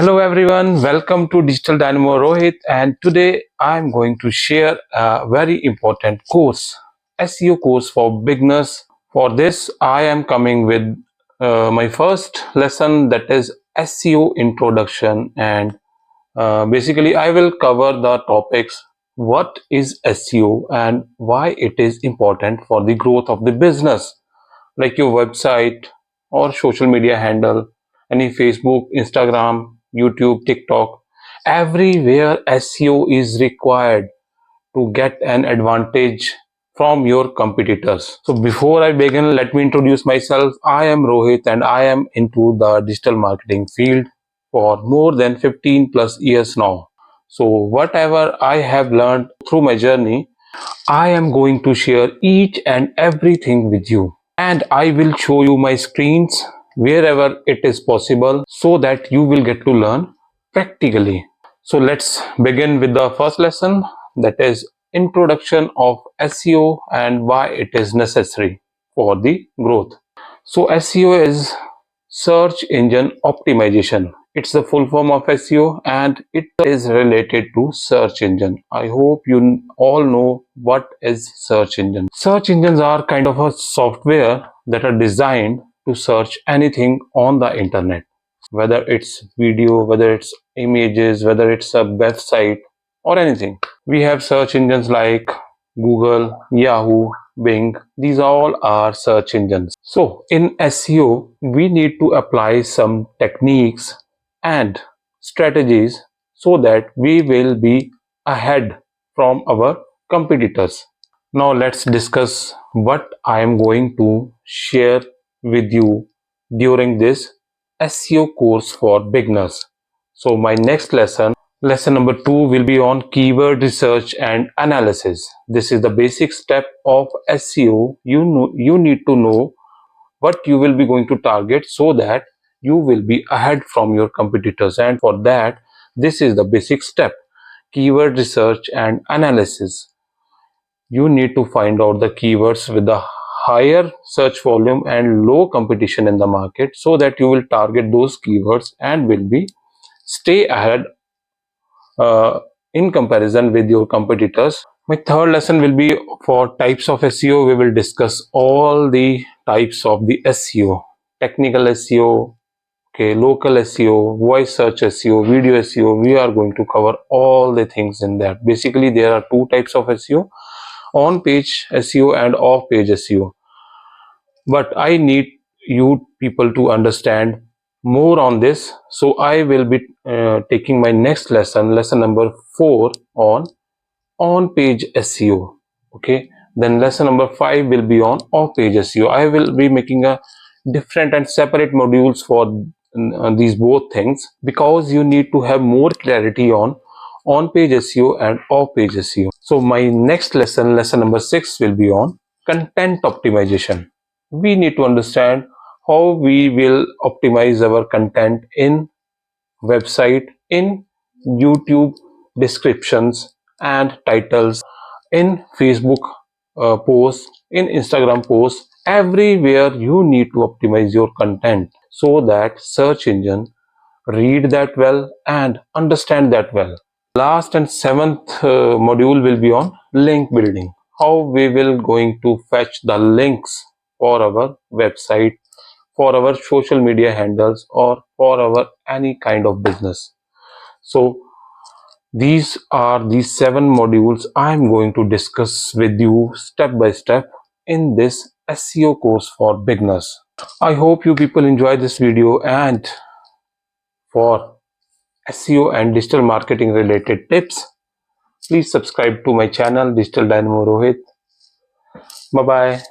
Hello everyone, welcome to Digital Dynamo Rohit, and today I'm going to share a very important course, SEO course for beginners. For this, I am coming with my first lesson, that is SEO introduction, and basically I will cover the topics: what is SEO and why it is important for the growth of the business, like your website or social media handle, any Facebook, Instagram, YouTube, TikTok. Everywhere SEO is required to get an advantage from your competitors. So before I begin, let me introduce myself. I am Rohit and I am into the digital marketing field for more than 15 plus years now. So whatever I have learned through my journey, I am going to share each and everything with you, and I will show you my screens wherever it is possible so that you will get to learn practically. So let's begin with the first lesson, that is introduction of SEO and why it is necessary for the growth. So SEO is search engine optimization. It's the full form of SEO and it is related to search engine. I hope you all know what is search engine. Search engines are kind of a software that are designed to search anything on the internet, whether it's video, whether it's images, whether it's a website or anything. We have search engines like Google, Yahoo, Bing. These all are search engines. So in SEO, we need to apply some techniques and strategies so that we will be ahead from our competitors. Now let's discuss what I am going to share with you during this SEO course for beginners. So my next lesson number 2, will be on keyword research and analysis. This is the basic step of SEO. You need to know what you will be going to target so that you will be ahead from your competitors, and for that this is the basic step: keyword research and analysis. You need to find out the keywords with the higher search volume and low competition in the market so that you will target those keywords and will be stay ahead in comparison with your competitors. My third lesson will be for types of SEO. We will discuss all the types of the SEO: technical SEO, okay, local SEO, voice search SEO, video SEO. We are going to cover all the things in that. Basically, there are two types of SEO: on page SEO and off page SEO. But I need you people to understand more on this, so I will be taking my next lesson number 4, on page SEO. Okay, then lesson number 5 will be on off page SEO. I will be making a different and separate modules for these both things, because you need to have more clarity on page SEO and off page SEO. So my next lesson number 6, will be on content optimization. We need to understand how we will optimize our content in website, in YouTube descriptions and titles, in Facebook posts, in Instagram posts. Everywhere you need to optimize your content so that search engine read that well and understand that well. Last and seventh module will be on link building. How we will going to fetch the links for our website, for our social media handles, or for our any kind of business. So these are the 7 modules I am going to discuss with you step by step in this SEO course for beginners. I hope you people enjoy this video, and for SEO and digital marketing related tips, please subscribe to my channel Digital Dynamo Rohit. Bye bye.